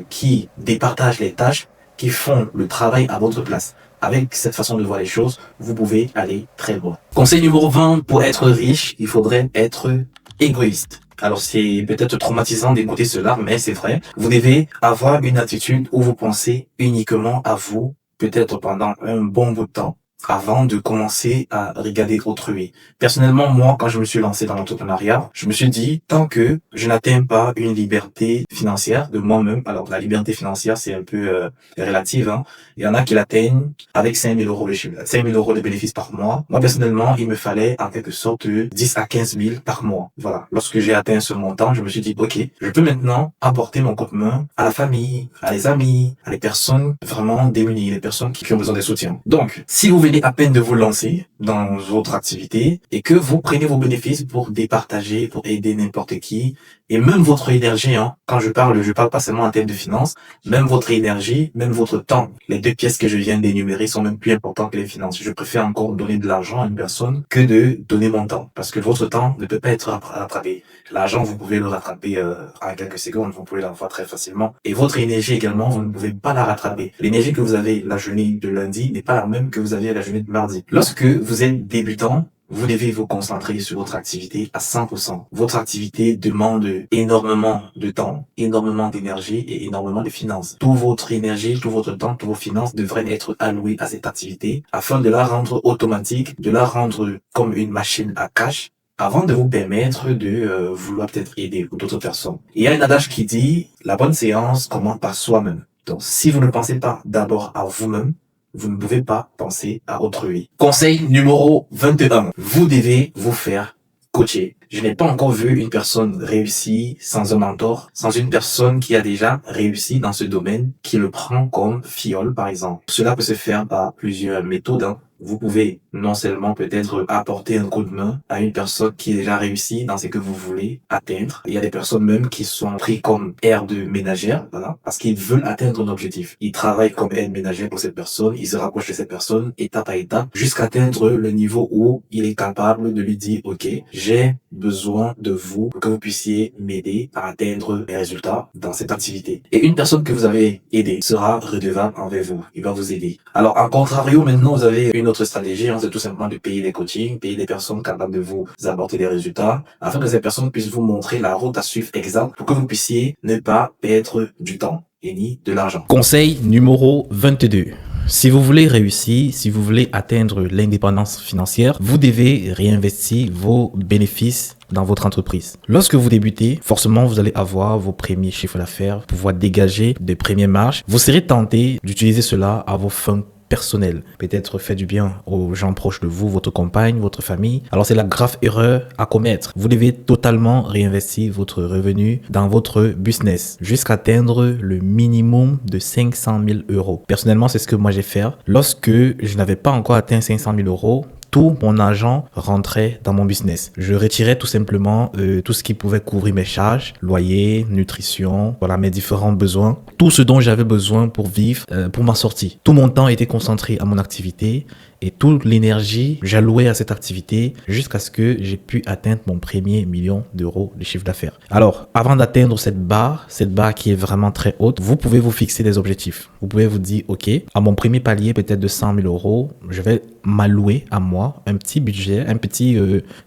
Speaker 1: qui départagent les tâches, qui font le travail à votre place. Avec cette façon de voir les choses, vous pouvez aller très loin. Conseil numéro 20, pour être riche, il faudrait être égoïste. Alors c'est peut-être traumatisant d'écouter cela, mais c'est vrai. Vous devez avoir une attitude où vous pensez uniquement à vous, peut-être pendant un bon bout de temps, avant de commencer à regarder autrui. Personnellement, moi, quand je me suis lancé dans l'entrepreneuriat, je me suis dit, tant que je n'atteins pas une liberté financière de moi-même, alors la liberté financière, c'est un peu relative, hein. Il y en a qui l'atteignent avec 5 000 euros de chiffre, 5 000 euros de bénéfices par mois. Moi, personnellement, il me fallait en quelque sorte 10 à 15 000 par mois. Voilà. Lorsque j'ai atteint ce montant, je me suis dit, ok, je peux maintenant apporter mon coup de main à la famille, à les amis, à les personnes vraiment démunies, les personnes qui ont besoin de soutien. Donc, si vous venez à peine de vous lancer dans votre activité et que vous prenez vos bénéfices pour départager, pour aider n'importe qui, et même votre énergie, hein, quand je parle pas seulement en termes de finances, même votre énergie, même votre temps. Les deux pièces que je viens d'énumérer sont même plus importantes que les finances. Je préfère encore donner de l'argent à une personne que de donner mon temps, parce que votre temps ne peut pas être rattrapé. L'argent, vous pouvez le rattraper en quelques secondes, vous pouvez l'avoir très facilement. Et votre énergie également, vous ne pouvez pas la rattraper. L'énergie que vous avez la journée de lundi n'est pas la même que vous avez la journée de mardi. Lorsque vous êtes débutant, vous devez vous concentrer sur votre activité à 100%. Votre activité demande énormément de temps, énormément d'énergie et énormément de finances. Toute votre énergie, tout votre temps, toutes vos finances devraient être alloués à cette activité afin de la rendre automatique, de la rendre comme une machine à cash, avant de vous permettre de vouloir peut-être aider d'autres personnes. Il y a un adage qui dit, la bonne séance commence par soi-même. Donc, si vous ne pensez pas d'abord à vous-même, vous ne pouvez pas penser à autrui. Conseil numéro 21. Vous devez vous faire coacher. Je n'ai pas encore vu une personne réussie sans un mentor, sans une personne qui a déjà réussi dans ce domaine, qui le prend comme fiole, par exemple. Cela peut se faire par plusieurs méthodes, hein. Vous pouvez non seulement peut-être apporter un coup de main à une personne qui est déjà réussi dans ce que vous voulez atteindre. Il y a des personnes même qui sont pris comme aide ménagère, voilà, parce qu'ils veulent atteindre un objectif. Ils travaillent comme aide ménagère pour cette personne, ils se rapprochent de cette personne étape à étape jusqu'à atteindre le niveau où il est capable de lui dire, ok, j'ai besoin de vous pour que vous puissiez m'aider à atteindre les résultats dans cette activité. Et une personne que vous avez aidée sera redevable envers vous. Il va vous aider. Alors, en contrario, maintenant, vous avez une autre stratégie, hein, c'est tout simplement de payer des coachings, payer des personnes capables de vous apporter des résultats, afin que ces personnes puissent vous montrer la route à suivre exacte pour que vous puissiez ne pas perdre du temps et ni de l'argent. Conseil numéro 22. Si vous voulez réussir, si vous voulez atteindre l'indépendance financière, vous devez réinvestir vos bénéfices dans votre entreprise. Lorsque vous débutez, forcément, vous allez avoir vos premiers chiffres d'affaires, pouvoir dégager des premières marges. Vous serez tenté d'utiliser cela à vos fins personnel, peut-être fait du bien aux gens proches de vous, votre compagne, votre famille. Alors c'est la grave erreur à commettre. Vous devez totalement réinvestir votre revenu dans votre business jusqu'à atteindre le minimum de 500 000 euros. Personnellement, c'est ce que moi j'ai fait. Lorsque je n'avais pas encore atteint 500 000 euros, tout mon argent rentrait dans mon business. Je retirais tout simplement tout ce qui pouvait couvrir mes charges, loyer, nutrition, voilà, mes différents besoins, tout ce dont j'avais besoin pour vivre, pour m'en sortir. Tout mon temps était concentré à mon activité et toute l'énergie, j'allouais à cette activité jusqu'à ce que j'ai pu atteindre mon premier million d'euros de chiffre d'affaires. Alors, avant d'atteindre cette barre qui est vraiment très haute, vous pouvez vous fixer des objectifs. Vous pouvez vous dire, ok, à mon premier palier peut-être de 100 000 euros, je vais m'allouer à moi un petit budget, un petit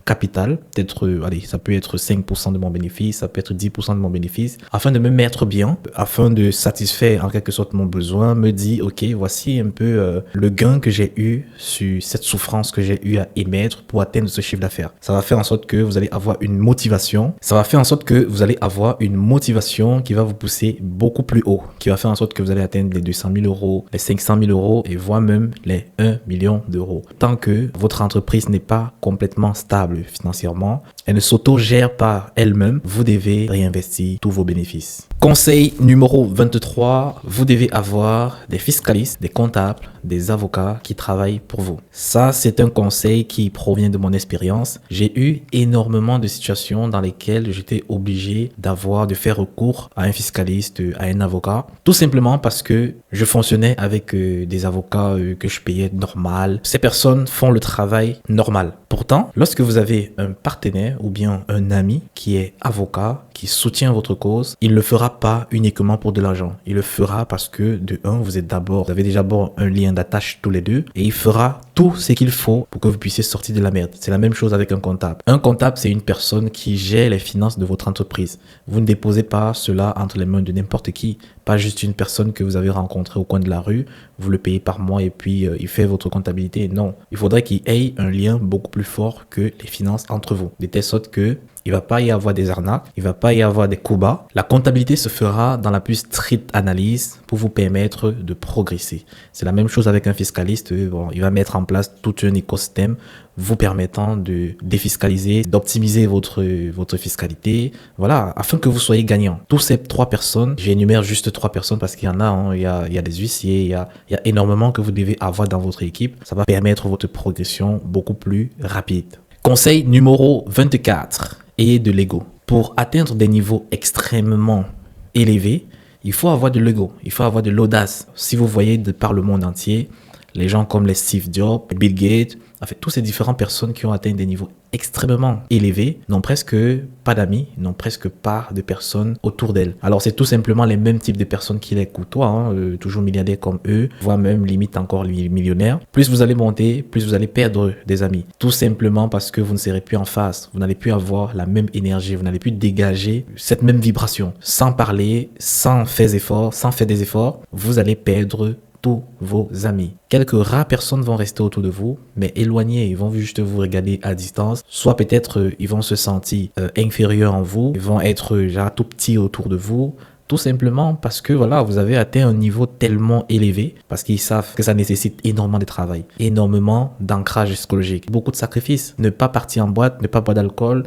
Speaker 1: capital, peut-être, allez, ça peut être 5% de mon bénéfice, ça peut être 10% de mon bénéfice, afin de me mettre bien, afin de satisfaire en quelque sorte mon besoin, me dire, ok, voici un peu le gain que j'ai eu sur cette souffrance que j'ai eu à émettre pour atteindre ce chiffre d'affaires. Ça va faire en sorte que vous allez avoir une motivation. Ça va faire en sorte que vous allez avoir une motivation qui va vous pousser beaucoup plus haut, qui va faire en sorte que vous allez atteindre les 200 000 euros, les 500 000 euros et voire même les 1 million d'euros. Tant que votre entreprise n'est pas complètement stable financièrement, Elle ne s'auto-gère pas elle-même. Vous devez réinvestir tous vos bénéfices. Conseil numéro 23, vous devez avoir des fiscalistes, des comptables, des avocats qui travaillent pour vous. Ça, c'est un conseil qui provient de mon expérience. J'ai eu énormément de situations dans lesquelles j'étais obligé de faire recours à un fiscaliste, à un avocat, tout simplement parce que je fonctionnais avec des avocats que je payais normal. Ces personnes font le travail normal. Pourtant, lorsque vous avez un partenaire ou bien un ami qui est avocat, qui soutient votre cause, il ne le fera pas uniquement pour de l'argent. Il le fera parce que, de un, vous avez déjà un lien d'attache tous les deux et il fera tout ce qu'il faut pour que vous puissiez sortir de la merde. C'est la même chose avec un comptable. Un comptable, c'est une personne qui gère les finances de votre entreprise. Vous ne déposez pas cela entre les mains de n'importe qui, pas juste une personne que vous avez rencontrée au coin de la rue, vous le payez par mois et puis il fait votre comptabilité. Non, il faudrait qu'il ait un lien beaucoup plus fort que les finances entre vous, de telle sorte que il va pas y avoir des arnaques, il va pas y avoir des coups bas. La comptabilité se fera dans la plus stricte analyse pour vous permettre de progresser. C'est la même chose avec un fiscaliste. Bon, il va mettre en place tout un écosystème vous permettant de défiscaliser, d'optimiser votre fiscalité. Voilà, afin que vous soyez gagnant. Tous ces 3 personnes, j'énumère juste 3 personnes parce qu'il y en a, hein, il y a des huissiers, il y a énormément que vous devez avoir dans votre équipe. Ça va permettre votre progression beaucoup plus rapide. Conseil numéro 24. Ayez de l'ego. Pour atteindre des niveaux extrêmement élevés, il faut avoir de l'ego, il faut avoir de l'audace. Si vous voyez de par le monde entier, les gens comme les Steve Jobs, Bill Gates, en fait, toutes ces différentes personnes qui ont atteint des niveaux extrêmement élevés n'ont presque pas d'amis, n'ont presque pas de personnes autour d'elles. Alors, c'est tout simplement les mêmes types de personnes qui les côtoient, hein, toujours milliardaires comme eux, voire même limite encore millionnaires. Plus vous allez monter, plus vous allez perdre des amis. Tout simplement parce que vous ne serez plus en face. Vous n'allez plus avoir la même énergie, vous n'allez plus dégager cette même vibration. Sans parler, sans faire des efforts, vous allez perdre tous vos amis. Quelques rares personnes vont rester autour de vous, mais éloignés, ils vont juste vous regarder à distance. Soit peut-être ils vont se sentir inférieurs en vous, ils vont être genre tout petits autour de vous. Tout simplement parce que voilà, vous avez atteint un niveau tellement élevé, parce qu'ils savent que ça nécessite énormément de travail, énormément d'ancrage psychologique, beaucoup de sacrifices. Ne pas partir en boîte, ne pas boire d'alcool,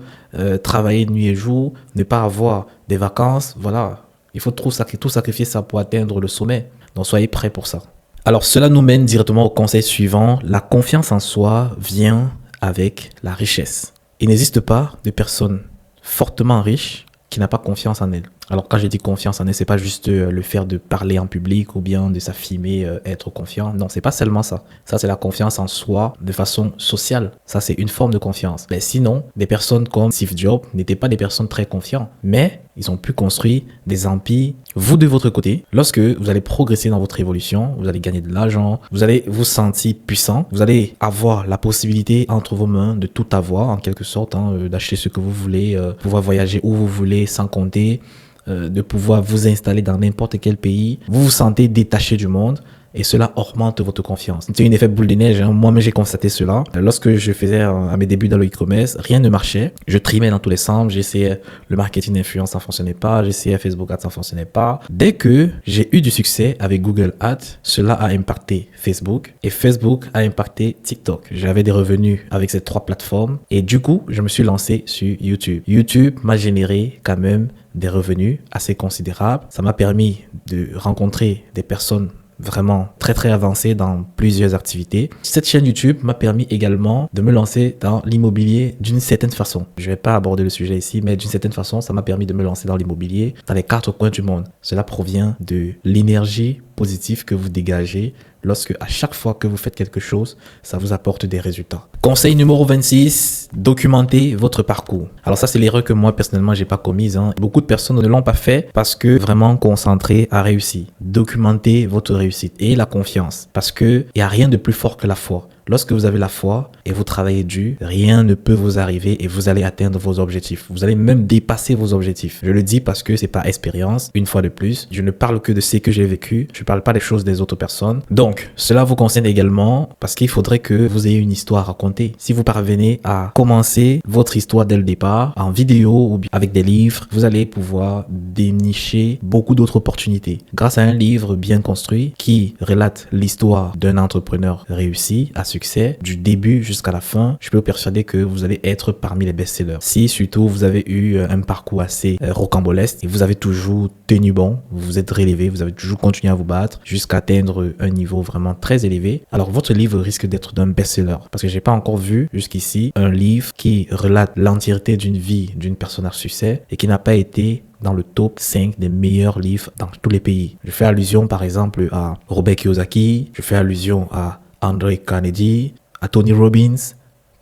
Speaker 1: travailler nuit et jour, ne pas avoir des vacances, voilà. Il faut tout sacrifier ça pour atteindre le sommet. Donc soyez prêts pour ça. Alors cela nous mène directement au conseil suivant. La confiance en soi vient avec la richesse. Il n'existe pas de personne fortement riche qui n'a pas confiance en elle. Alors quand je dis confiance en elle, c'est pas juste le faire de parler en public ou bien de s'affirmer, être confiant. Non, c'est pas seulement ça. Ça, c'est la confiance en soi de façon sociale. Ça, c'est une forme de confiance. Mais sinon, des personnes comme Steve Jobs n'étaient pas des personnes très confiantes. Mais ils ont pu construire des empires. Vous, de votre côté, lorsque vous allez progresser dans votre évolution, vous allez gagner de l'argent, vous allez vous sentir puissant, vous allez avoir la possibilité entre vos mains de tout avoir, en quelque sorte, hein, d'acheter ce que vous voulez, pouvoir voyager où vous voulez sans compter, de pouvoir vous installer dans n'importe quel pays. Vous vous sentez détaché du monde et cela augmente votre confiance. C'est un effet boule de neige, hein. Moi-même j'ai constaté cela. Lorsque je faisais à mes débuts dans le e-commerce, rien ne marchait. Je trimais dans tous les sens, j'essayais le marketing d'influence, ça ne fonctionnait pas, j'essayais Facebook Ads, ça ne fonctionnait pas. Dès que j'ai eu du succès avec Google Ads, cela a impacté Facebook et Facebook a impacté TikTok. J'avais des revenus avec ces 3 plateformes et du coup, je me suis lancé sur YouTube. YouTube m'a généré quand même des revenus assez considérables. Ça m'a permis de rencontrer des personnes vraiment très très avancées dans plusieurs activités. Cette chaîne YouTube m'a permis également de me lancer dans l'immobilier d'une certaine façon. Je ne vais pas aborder le sujet ici, mais d'une certaine façon, ça m'a permis de me lancer dans l'immobilier dans les 4 coins du monde. Cela provient de l'énergie positive que vous dégagez lorsque à chaque fois que vous faites quelque chose, ça vous apporte des résultats. Conseil numéro 26, documentez votre parcours. Alors ça, c'est l'erreur que moi, personnellement, j'ai pas commise, hein. Beaucoup de personnes ne l'ont pas fait parce que vraiment concentré à réussir. Documentez votre réussite et la confiance parce que il y a rien de plus fort que la foi. Lorsque vous avez la foi et vous travaillez dur, rien ne peut vous arriver et vous allez atteindre vos objectifs. Vous allez même dépasser vos objectifs. Je le dis parce que c'est par expérience. Une fois de plus, je ne parle que de ce que j'ai vécu. Je ne parle pas des choses des autres personnes. Donc, cela vous concerne également parce qu'il faudrait que vous ayez une histoire à raconter. Si vous parvenez à commencer votre histoire dès le départ, en vidéo ou bien avec des livres, vous allez pouvoir dénicher beaucoup d'autres opportunités. Grâce à un livre bien construit qui relate l'histoire d'un entrepreneur réussi, à succès, succès, du début jusqu'à la fin, je peux vous persuader que vous allez être parmi les best-sellers. Si surtout vous avez eu un parcours assez rocambolesque et vous avez toujours tenu bon, vous vous êtes relevé, vous avez toujours continué à vous battre jusqu'à atteindre un niveau vraiment très élevé, alors votre livre risque d'être d'un best-seller. Parce que j'ai pas encore vu jusqu'ici un livre qui relate l'entièreté d'une vie d'une personne à succès et qui n'a pas été dans le top 5 des meilleurs livres dans tous les pays. Je fais allusion par exemple à Robert Kiyosaki, je fais allusion à André Carnegie, à Tony Robbins.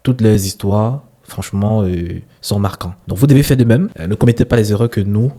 Speaker 1: Toutes leurs histoires, franchement, sont marquantes. Donc vous devez faire de même. Ne commettez pas les erreurs que nous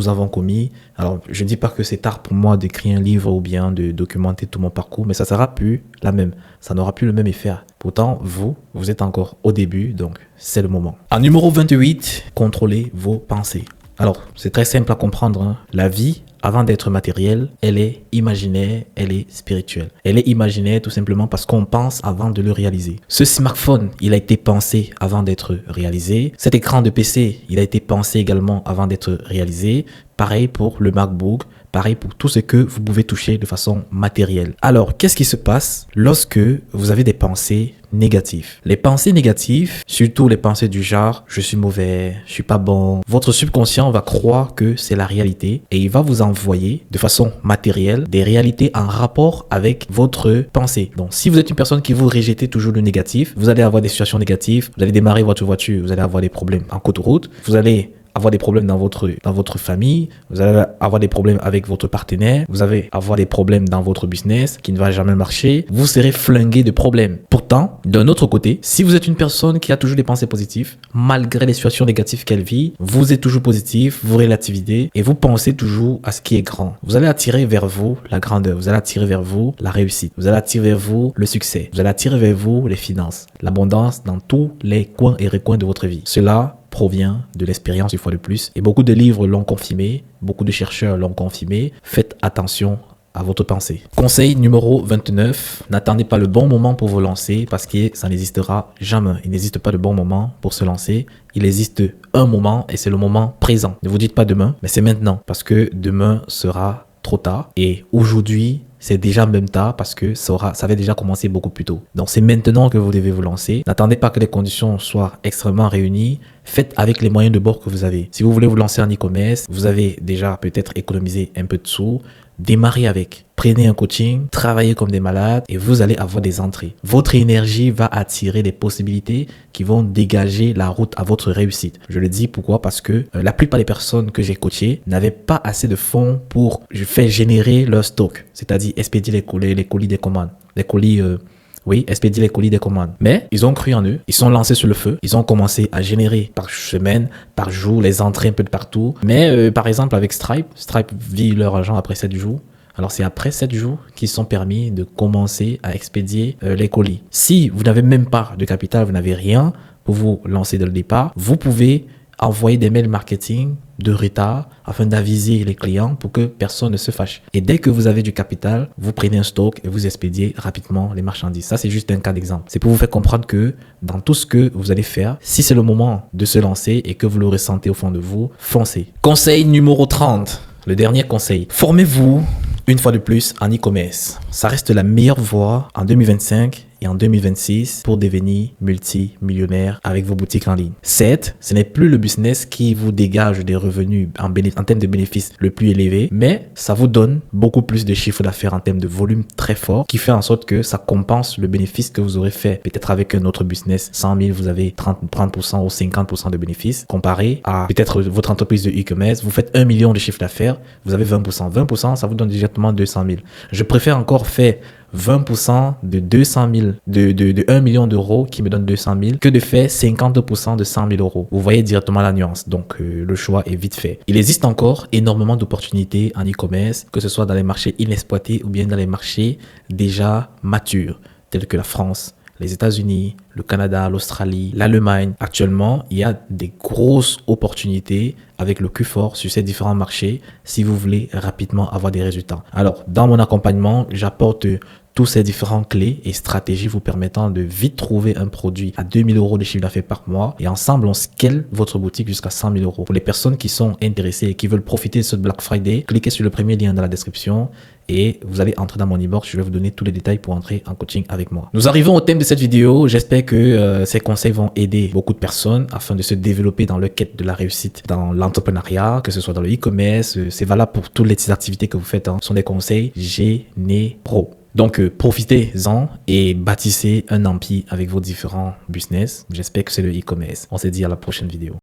Speaker 1: avons commis. Alors je ne dis pas que c'est tard pour moi d'écrire un livre ou bien de documenter tout mon parcours, mais ça sera plus la même. Ça n'aura plus le même effet. Pourtant, vous êtes encore au début, donc c'est le moment. En numéro 28, contrôlez vos pensées. Alors, c'est très simple à comprendre, hein. La vie, avant d'être matérielle, elle est imaginaire, elle est spirituelle. Elle est imaginaire tout simplement parce qu'on pense avant de le réaliser. Ce smartphone, il a été pensé avant d'être réalisé. Cet écran de PC, il a été pensé également avant d'être réalisé. Pareil pour le MacBook, pareil pour tout ce que vous pouvez toucher de façon matérielle. Alors, qu'est-ce qui se passe lorsque vous avez des pensées négatives? Les pensées négatives, surtout les pensées du genre « je suis mauvais, je suis pas bon », votre subconscient va croire que c'est la réalité et il va vous envoyer de façon matérielle des réalités en rapport avec votre pensée. Donc, si vous êtes une personne qui vous rejetez toujours le négatif, vous allez avoir des situations négatives, vous allez démarrer votre voiture, vous allez avoir des problèmes en côte de route, vous allez avoir des problèmes dans votre famille, vous allez avoir des problèmes avec votre partenaire, vous allez avoir des problèmes dans votre business qui ne va jamais marcher, vous serez flingué de problèmes. Pourtant, d'un autre côté, si vous êtes une personne qui a toujours des pensées positives, malgré les situations négatives qu'elle vit, vous êtes toujours positif, vous relativez et vous pensez toujours à ce qui est grand. Vous allez attirer vers vous la grandeur, vous allez attirer vers vous la réussite, vous allez attirer vers vous le succès, vous allez attirer vers vous les finances, l'abondance dans tous les coins et recoins de votre vie. Cela provient de l'expérience une fois de plus. Et beaucoup de livres l'ont confirmé, beaucoup de chercheurs l'ont confirmé. Faites attention à votre pensée. Conseil numéro 29, n'attendez pas le bon moment pour vous lancer parce que ça n'existera jamais. Il n'existe pas de bon moment pour se lancer. Il existe un moment et c'est le moment présent. Ne vous dites pas demain, mais c'est maintenant parce que demain sera trop tard et aujourd'hui, c'est déjà même tard parce que ça avait déjà commencé beaucoup plus tôt. Donc, c'est maintenant que vous devez vous lancer. N'attendez pas que les conditions soient extrêmement réunies. Faites avec les moyens de bord que vous avez. Si vous voulez vous lancer en e-commerce, vous avez déjà peut-être économisé un peu de sous. Démarrez avec. Prenez un coaching, travaillez comme des malades et vous allez avoir des entrées. Votre énergie va attirer des possibilités qui vont dégager la route à votre réussite. Je le dis pourquoi? Parce que la plupart des personnes que j'ai coachées n'avaient pas assez de fonds pour faire générer leur stock, c'est-à-dire expédier les colis des commandes, expédier les colis des commandes. Mais ils ont cru en eux, ils sont lancés sur le feu, ils ont commencé à générer par semaine, par jour, les entrées un peu de partout. Mais par exemple avec Stripe vit leur argent après 7 jours. Alors c'est après 7 jours qu'ils sont permis de commencer à expédier les colis. Si vous n'avez même pas de capital, vous n'avez rien pour vous lancer dès le départ, vous pouvez envoyer des mails marketing de retard afin d'aviser les clients pour que personne ne se fâche. Et dès que vous avez du capital, vous prenez un stock et vous expédiez rapidement les marchandises. Ça, c'est juste un cas d'exemple. C'est pour vous faire comprendre que dans tout ce que vous allez faire, si c'est le moment de se lancer et que vous le ressentez au fond de vous, foncez. Conseil numéro 30, le dernier conseil. Formez-vous une fois de plus en e-commerce. Ça reste la meilleure voie en 2025 et en 2026 pour devenir multimillionnaire avec vos boutiques en ligne. Certes, ce n'est plus le business qui vous dégage des revenus en termes de bénéfices le plus élevé, mais ça vous donne beaucoup plus de chiffre d'affaires en termes de volume très fort qui fait en sorte que ça compense le bénéfice que vous aurez fait peut-être avec un autre business. 100 000, vous avez 30% ou 50% de bénéfices comparé à peut-être votre entreprise de e-commerce. Vous faites 1 million de chiffre d'affaires, vous avez 20%. 20%, ça vous donne directement 200 000. Je préfère encore faire 20% de 200 000, de 1 million d'euros qui me donne 200 000 que de faire 50% de 100 000 euros. Vous voyez directement la nuance. Donc, le choix est vite fait. Il existe encore énormément d'opportunités en e-commerce, que ce soit dans les marchés inexploités ou bien dans les marchés déjà matures, tels que la France, les États-Unis, le Canada, l'Australie, l'Allemagne. Actuellement, il y a des grosses opportunités avec le cul fort sur ces différents marchés si vous voulez rapidement avoir des résultats. Alors, dans mon accompagnement, j'apporte tous ces différentes clés et stratégies vous permettant de vite trouver un produit à 2 000 euros de chiffre d'affaires par mois et ensemble on scale votre boutique jusqu'à 100 000 euros. Pour les personnes qui sont intéressées et qui veulent profiter de ce Black Friday, cliquez sur le premier lien dans la description et vous allez entrer dans mon inbox. Je vais vous donner tous les détails pour entrer en coaching avec moi. Nous arrivons au thème de cette vidéo. J'espère que ces conseils vont aider beaucoup de personnes afin de se développer dans leur quête de la réussite dans l'entrepreneuriat, que ce soit dans le e-commerce. C'est valable pour toutes les activités que vous faites. Ce sont des conseils généraux. Donc, profitez-en et bâtissez un empire avec vos différents business. J'espère que c'est le e-commerce. On se dit à la prochaine vidéo.